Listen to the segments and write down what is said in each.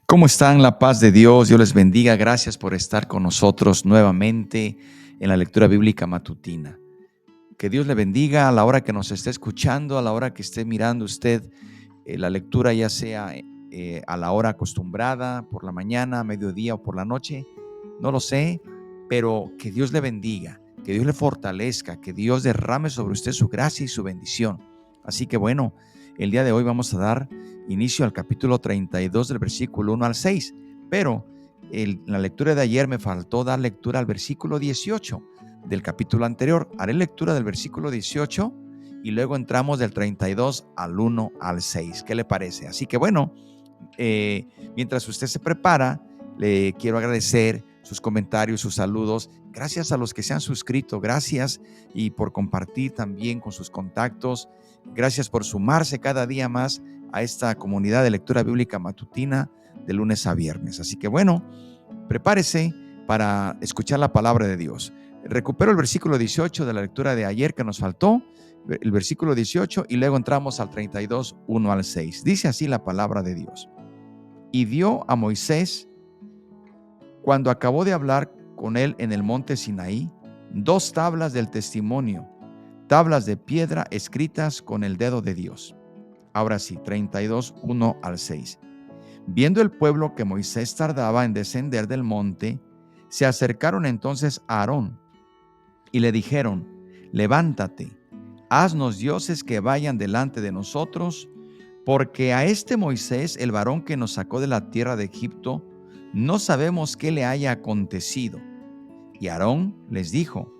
¿Cómo están? La paz de Dios, Dios les bendiga. Gracias por estar con nosotros nuevamente en la lectura bíblica matutina. Que Dios le bendiga a la hora que nos esté escuchando, a la hora que esté mirando usted la lectura, ya sea a la hora acostumbrada, por la mañana, mediodía o por la noche. No lo sé, pero que Dios le bendiga, que Dios le fortalezca, que Dios derrame sobre usted su gracia y su bendición. Así que bueno, el día de hoy vamos a dar inicio al capítulo 32 del versículo 1 al 6, pero en la lectura de ayer me faltó dar lectura al versículo 18 del capítulo anterior. Haré lectura del versículo 18 y luego entramos del 32 al 1 al 6. ¿Qué le parece? Así que bueno, mientras usted se prepara, le quiero agradecer sus comentarios, sus saludos. Gracias a los que se han suscrito, gracias y por compartir también con sus contactos. Gracias por sumarse cada día más a esta comunidad de lectura bíblica matutina de lunes a viernes. Así que bueno, prepárese para escuchar la palabra de Dios. Recupero el versículo 18 de la lectura de ayer que nos faltó, el versículo 18, y luego entramos al 32, 1 al 6. Dice así la palabra de Dios. Y dio a Moisés, cuando acabó de hablar con él en el monte Sinaí, 2 tablas del testimonio, tablas de piedra escritas con el dedo de Dios. Ahora sí, 32, 1 al 6. Viendo el pueblo que Moisés tardaba en descender del monte, se acercaron entonces a Aarón y le dijeron: levántate, haznos dioses que vayan delante de nosotros, porque a este Moisés, el varón que nos sacó de la tierra de Egipto, no sabemos qué le haya acontecido. Y Aarón les dijo: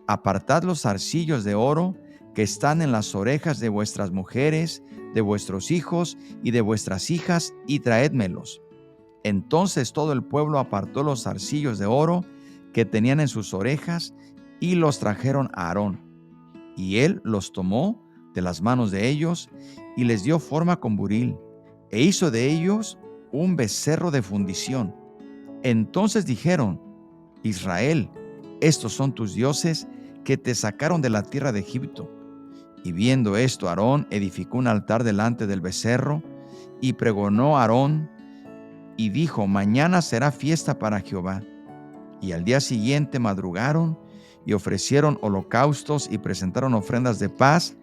apartad los zarcillos de oro que están en las orejas de vuestras mujeres, de vuestros hijos y de vuestras hijas, y traédmelos. Entonces todo el pueblo apartó los zarcillos de oro que tenían en sus orejas y los trajeron a Aarón. Y él los tomó de las manos de ellos y les dio forma con buril, e hizo de ellos un becerro de fundición. Entonces dijeron: Israel, estos son tus dioses que te sacaron de la tierra de Egipto. Y viendo esto, Aarón edificó un altar delante del becerro y pregonó a Aarón y dijo: mañana será fiesta para Jehová. Y al día siguiente madrugaron y ofrecieron holocaustos y presentaron ofrendas de paz,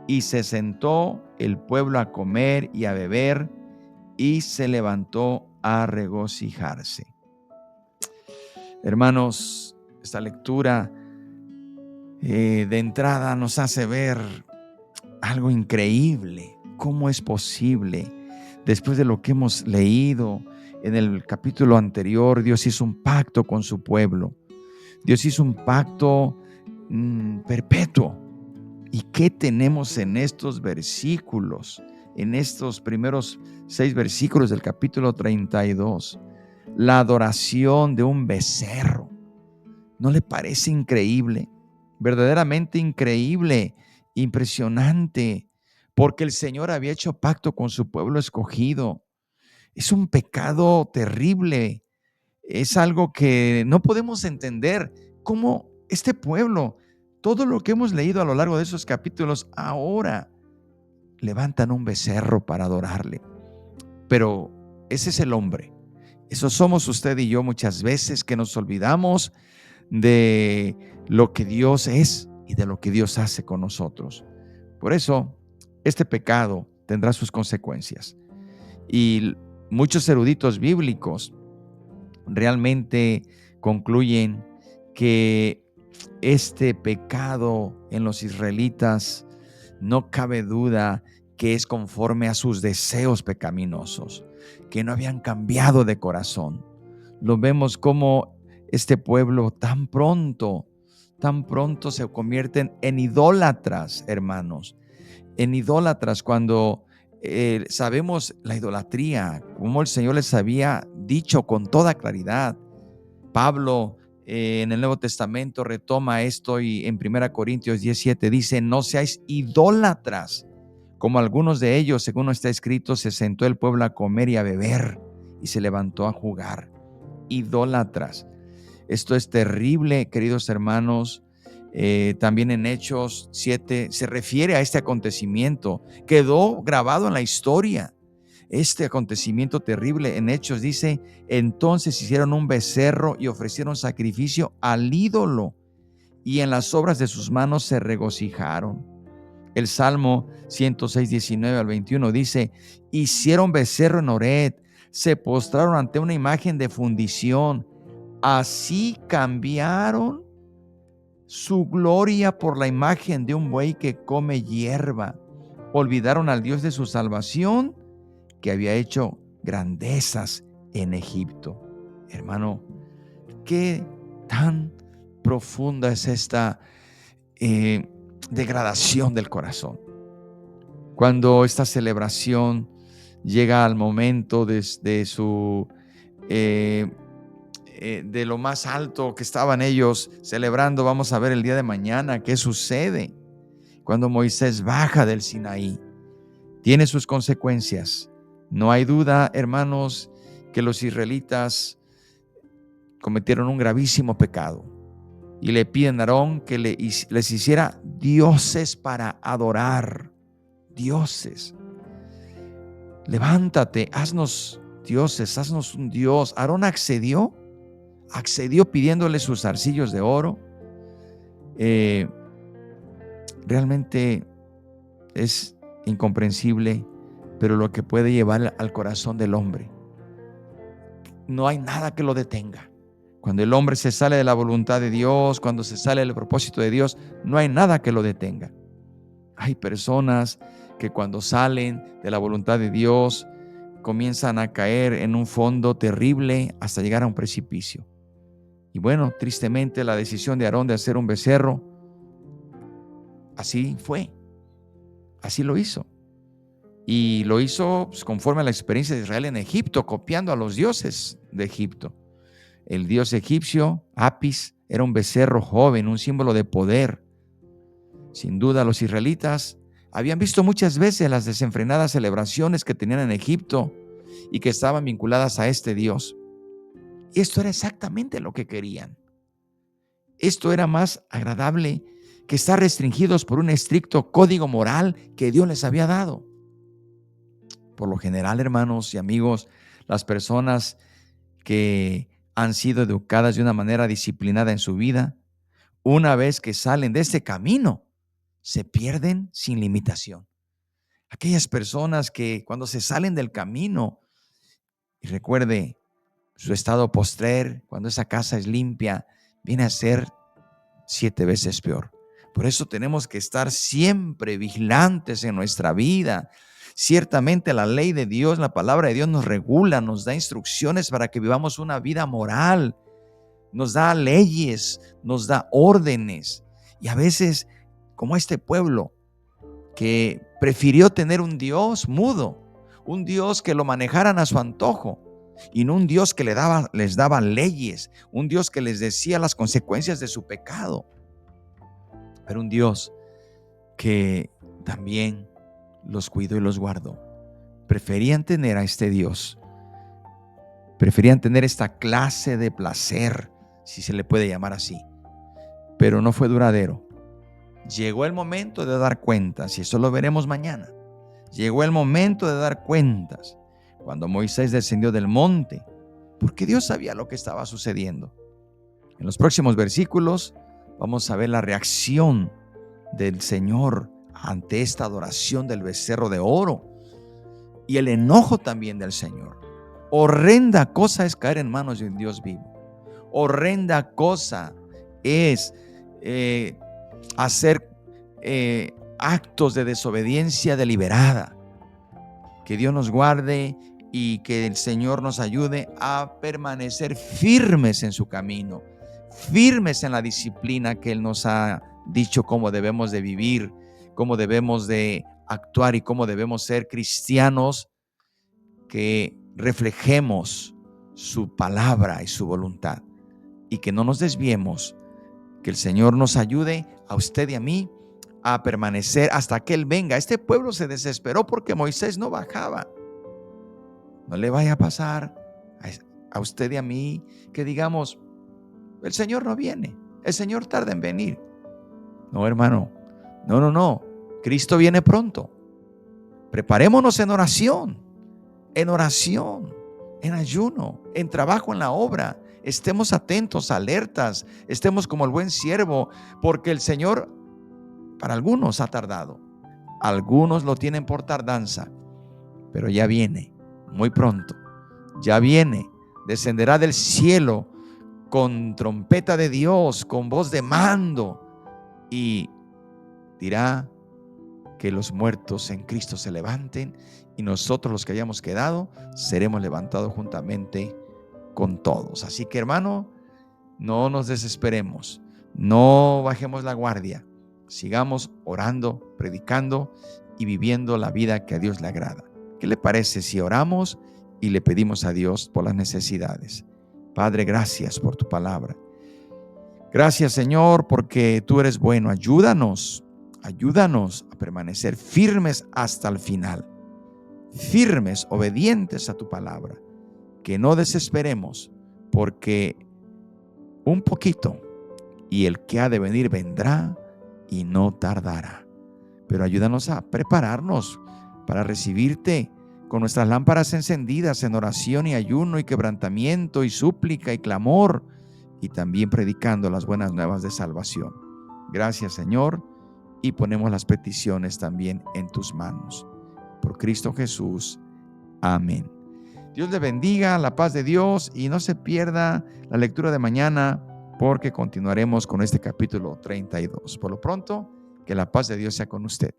y se sentó el pueblo a comer y a beber, y se levantó a regocijarse. Hermanos, esta lectura de entrada nos hace ver algo increíble. ¿Cómo es posible? Después de lo que hemos leído en el capítulo anterior, Dios hizo un pacto con su pueblo. Dios hizo un pacto perpetuo. ¿Y qué tenemos en estos versículos? En estos primeros 6 versículos del capítulo 32. La adoración de un becerro. ¿No le parece increíble? Verdaderamente increíble, impresionante, porque el Señor había hecho pacto con su pueblo escogido. Es un pecado terrible. Es algo que no podemos entender. Cómo este pueblo, todo lo que hemos leído a lo largo de esos capítulos, ahora levantan un becerro para adorarle. Pero ese es el hombre. Eso somos usted y yo muchas veces, que nos olvidamos de lo que Dios es y de lo que Dios hace con nosotros. Por eso, este pecado tendrá sus consecuencias. Y muchos eruditos bíblicos realmente concluyen que este pecado en los israelitas no cabe duda que es conforme a sus deseos pecaminosos, que no habían cambiado de corazón. Lo vemos como este pueblo tan pronto se convierten en idólatras, hermanos, en idólatras, cuando sabemos la idolatría, como el Señor les había dicho con toda claridad. Pablo en el Nuevo Testamento retoma esto, y en 1 Corintios 17 dice: no seáis idólatras, como algunos de ellos, según está escrito, se sentó el pueblo a comer y a beber, y se levantó a jugar. Idólatras. Esto es terrible, queridos hermanos. También en Hechos 7 se refiere a este acontecimiento. Quedó grabado en la historia. este acontecimiento terrible. En Hechos dice, entonces hicieron un becerro y ofrecieron sacrificio al ídolo, y en las obras de sus manos se regocijaron. El Salmo 106, 19 al 21 dice, hicieron becerro en Horeb, se postraron ante una imagen de fundición, así cambiaron su gloria por la imagen de un buey que come hierba. Olvidaron al Dios de su salvación, que había hecho grandezas en Egipto. Hermano, qué tan profunda es esta degradación del corazón. Cuando esta celebración llega al momento de su de lo más alto que estaban ellos celebrando, vamos a ver el día de mañana qué sucede. Cuando Moisés baja del Sinaí, tiene sus consecuencias. No hay duda, hermanos, que los israelitas cometieron un gravísimo pecado y le piden a Aarón que les hiciera dioses para adorar. Dioses. Levántate, haznos dioses, haznos un Dios. Aarón accedió pidiéndole sus zarcillos de oro. Realmente es incomprensible, pero lo que puede llevar al corazón del hombre. No hay nada que lo detenga. Cuando el hombre se sale de la voluntad de Dios, cuando se sale del propósito de Dios, no hay nada que lo detenga. Hay personas que cuando salen de la voluntad de Dios comienzan a caer en un fondo terrible hasta llegar a un precipicio. Y bueno, tristemente la decisión de Aarón de hacer un becerro, así fue, así lo hizo. Y lo hizo conforme a la experiencia de Israel en Egipto, copiando a los dioses de Egipto. El dios egipcio, Apis, era un becerro joven, un símbolo de poder. Sin duda, los israelitas habían visto muchas veces las desenfrenadas celebraciones que tenían en Egipto y que estaban vinculadas a este dios. Y esto era exactamente lo que querían. Esto era más agradable que estar restringidos por un estricto código moral que Dios les había dado. Por lo general, hermanos y amigos, las personas que han sido educadas de una manera disciplinada en su vida, una vez que salen de ese camino, se pierden sin limitación. Aquellas personas que cuando se salen del camino, y recuerde su estado postrer, cuando esa casa es limpia, viene a ser 7 veces peor. Por eso tenemos que estar siempre vigilantes en nuestra vida. Ciertamente la ley de Dios, la palabra de Dios nos regula, nos da instrucciones para que vivamos una vida moral, nos da leyes, nos da órdenes. Y a veces, como este pueblo que prefirió tener un Dios mudo, un Dios que lo manejaran a su antojo, y no un Dios que les daba leyes, un Dios que les decía las consecuencias de su pecado, pero un Dios que también los cuidó y los guardó. Preferían tener a este Dios, preferían tener esta clase de placer, si se le puede llamar así, pero no fue duradero. Llegó el momento de dar cuentas, y eso lo veremos mañana. Llegó el momento de dar cuentas cuando Moisés descendió del monte, porque Dios sabía lo que estaba sucediendo. En los próximos versículos vamos a ver la reacción del Señor ante esta adoración del becerro de oro y el enojo también del Señor. Horrenda cosa es caer en manos de un Dios vivo. Horrenda cosa es hacer actos de desobediencia deliberada. Que Dios nos guarde y que el Señor nos ayude a permanecer firmes en su camino, firmes en la disciplina que Él nos ha dicho cómo debemos de vivir, cómo debemos de actuar y cómo debemos ser cristianos que reflejemos su palabra y su voluntad y que no nos desviemos. Que el Señor nos ayude a usted y a mí a permanecer hasta que Él venga. Este pueblo se desesperó porque Moisés no bajaba. No le vaya a pasar a usted y a mí que digamos, el Señor no viene, el Señor tarda en venir. No, hermano, no. Cristo viene pronto. Preparémonos en oración. en oración, en ayuno, en trabajo en la obra. Estemos atentos, alertas, estemos como el buen siervo, porque el Señor para algunos ha tardado. Algunos lo tienen por tardanza, pero ya viene, muy pronto. Ya viene, descenderá del cielo con trompeta de Dios, con voz de mando, y dirá que los muertos en Cristo se levanten y nosotros los que hayamos quedado seremos levantados juntamente con todos. Así que, hermano, no nos desesperemos, no bajemos la guardia, sigamos orando, predicando y viviendo la vida que a Dios le agrada. ¿Qué le parece si oramos y le pedimos a Dios por las necesidades? Padre, gracias por tu palabra. Gracias, Señor, porque tú eres bueno. Ayúdanos a permanecer firmes hasta el final, firmes, obedientes a tu palabra, que no desesperemos, porque un poquito y el que ha de venir vendrá y no tardará. Pero ayúdanos a prepararnos para recibirte con nuestras lámparas encendidas en oración y ayuno y quebrantamiento y súplica y clamor, y también predicando las buenas nuevas de salvación. Gracias, Señor, y ponemos las peticiones también en tus manos. Por Cristo Jesús. Amén. Dios le bendiga, la paz de Dios, y no se pierda la lectura de mañana, porque continuaremos con este capítulo 32. Por lo pronto, que la paz de Dios sea con usted.